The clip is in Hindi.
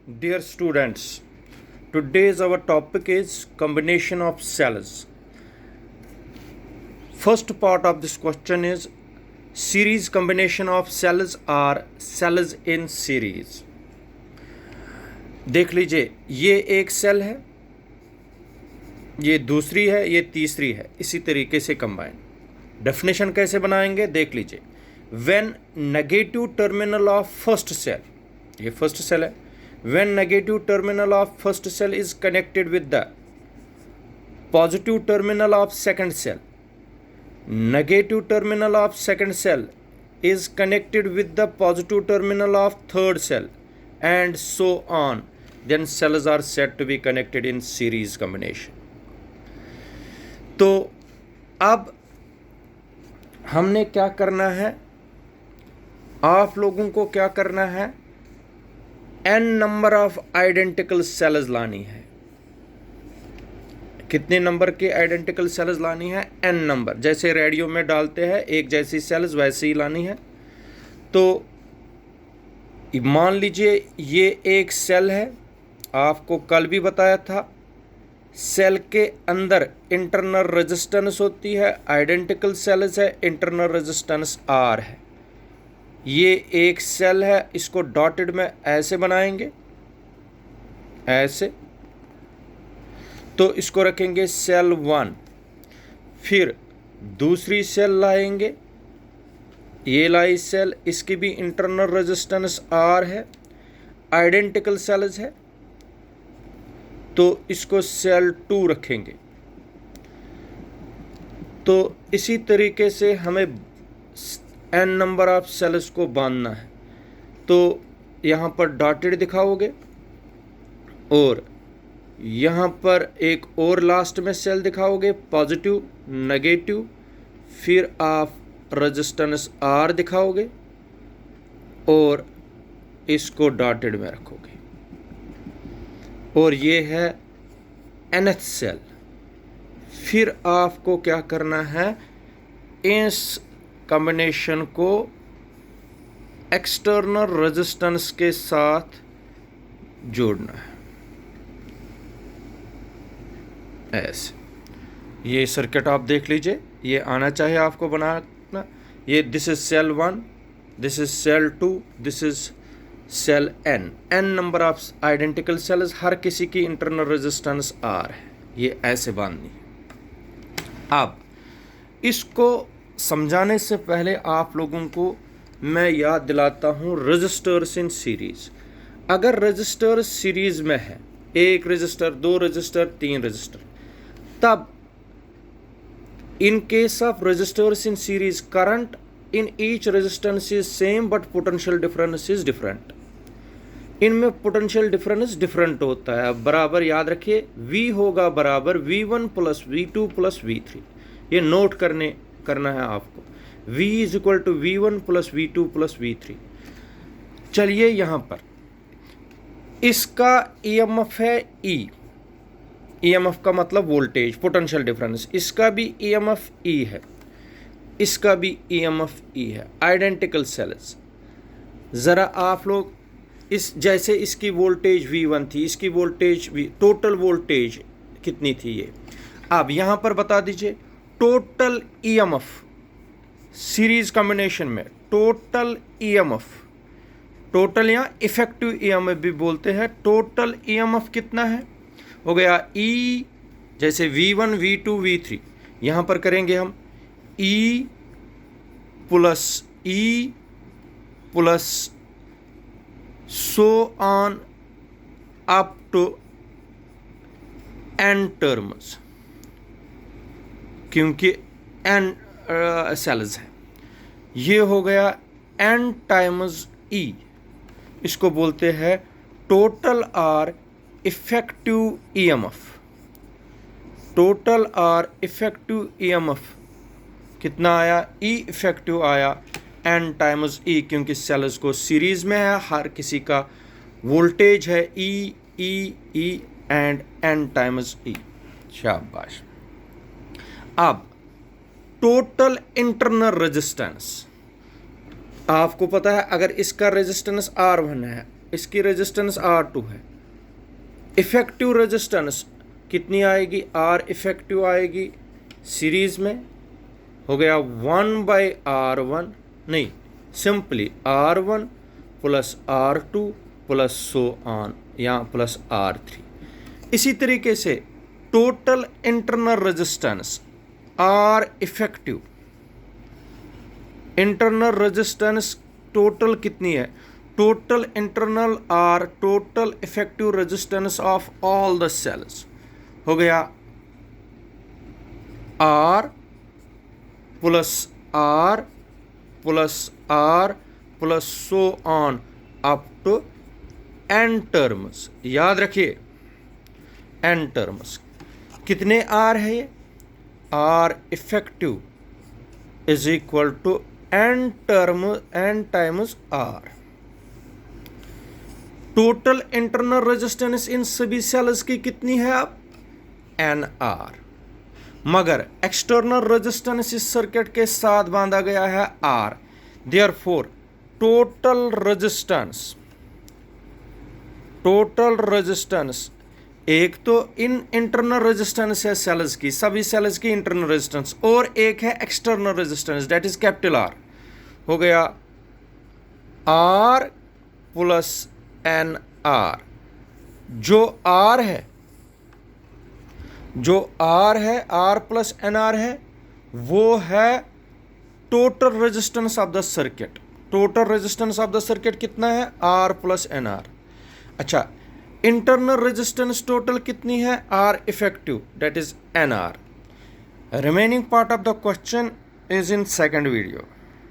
Dear students, today's our topic is combination of cells. First part of this question is series combination of cells are cells in series. देख लीजिए, ये एक सेल है, ये दूसरी है, ये तीसरी है, इसी तरीके से कंबाइन. डेफिनेशन कैसे बनाएंगे देख लीजिए. When negative terminal of first cell, ये फर्स्ट सेल है, when negative terminal of first cell is connected with the positive terminal of second cell, negative terminal of second cell is connected with the positive terminal of third cell, and so on, then cells are said to be connected in series combination. तो अब हमने क्या करना है, आप लोगों को क्या करना है, n number of identical sales लानी है. कितने नंबर के आइडेंटिकल सेल्स लानी है? n number. जैसे रेडियो में डालते हैं एक जैसी सेल्स, वैसे ही लानी है. तो मान लीजिए ये एक सेल है, आपको कल भी बताया था, सेल के अंदर इंटरनल रेजिस्टेंस होती है, आइडेंटिकल सेल्स है, इंटरनल रेजिस्टेंस R है. ये एक सेल है, इसको डॉटेड में ऐसे बनाएंगे, ऐसे. तो इसको रखेंगे सेल 1. फिर दूसरी सेल लाएंगे, ये लाई सेल, इसकी भी इंटरनल रेजिस्टेंस R है, आइडेंटिकल सेल्स है, तो इसको सेल 2 रखेंगे. तो इसी तरीके से हमें n नंबर ऑफ सेल्स को बांधना है. तो यहाँ पर डॉटेड दिखाओगे और यहाँ पर एक और लास्ट में सेल दिखाओगे, पॉजिटिव, नेगेटिव, फिर आप रेजिस्टेंस R दिखाओगे और इसको डॉटेड में रखोगे. और ये है nth सेल. फिर आपको क्या करना है, इस कॉम्बिनेशन को एक्सटर्नल रेजिस्टेंस के साथ जोड़ना है, ऐसे. ये सर्किट आप देख लीजिए, ये आना चाहिए आपको बनाना. ये this is cell 1, this is cell 2, this is cell n. n number of identical cells, हर किसी की इंटरनल रेजिस्टेंस R है. ये ऐसे बांधनी है. अब इसको समझाने से पहले आप लोगों को मैं याद दिलाता हूँ रजिस्टर्स इन सीरीज. अगर रजिस्टर सीरीज में है, एक रजिस्टर, 2 रजिस्टर, 3 रजिस्टर, तब in case of registers in series current in each resistance is same but potential difference is different. इनमें पोटेंशियल डिफरेंस डिफरेंट होता है. बराबर याद रखिए, V होगा बराबर V1 plus V2 plus V3. ये नोट करना है आपको. V is equal to V1 plus V2 plus V3. चलिए यहाँ पर इसका EMF है E. EMF का मतलब वोल्टेज, पोटेंशियल डिफरेंस. इसका भी EMF E है, इसका भी EMF E है. Identical sales. ज़रा आप लोग इस, जैसे इसकी वोल्टेज V1 थी, इसकी वोल्टेज टोटल वोल्टेज कितनी थी ये. अब यहाँ पर बता दीजिए टोटल EMF सीरीज कॉम्बिनेशन में. टोटल EMF, टोटल या इफेक्टिव EMF भी बोलते हैं. टोटल EMF कितना है? हो गया E, जैसे V1, V2, V3. यहाँ पर करेंगे हम E plus so on up to n terms, क्योंकि n सेल्स है. ये हो गया n टाइम्स E. इसको बोलते हैं total R effective EMF. Total R effective EMF कितना आया? E इफेक्टिव आया n टाइम्स E, क्योंकि सेल्स को सीरीज में है, हर किसी का वोल्टेज है E and n times E. शाबाश. अब टोटल इंटरनल रेजिस्टेंस, आपको पता है अगर इसका रेजिस्टेंस R1 है, इसकी रेजिस्टेंस R2 है। इफेक्टिव रेजिस्टेंस कितनी आएगी, R इफेक्टिव आएगी सीरीज में, हो गया 1/R1, नहीं simply R1 plus R2 plus so on, यहाँ प्लस R3। इसी तरीके से total internal resistance R effective, internal resistance total कितनी है, total internal R total effective resistance of all the cells, हो गया R plus R plus R plus so on up to n terms. याद रखिए n टर्म्स। कितने R है ये, R effective is equal to n times R। Total internal resistance in सभी सेल्स की कितनी है अब, NR, मगर एक्सटर्नल रेजिस्टेंस इस सर्किट के साथ बांधा गया है R। देयरफॉर टोटल रेजिस्टेंस एक तो इन इंटरनल रेजिस्टेंस है सेल्स की, सभी सेल्स की इंटरनल रेजिस्टेंस, और एक है external resistance that is capital R, हो गया R प्लस NR। जो R है R प्लस NR है, वो है total resistance of the circuit. Total resistance of the circuit कितना है, R प्लस NR। अच्छा, इंटरनल रेजिस्टेंस टोटल कितनी है, R effective that is NR। Remaining part of the question is in second video.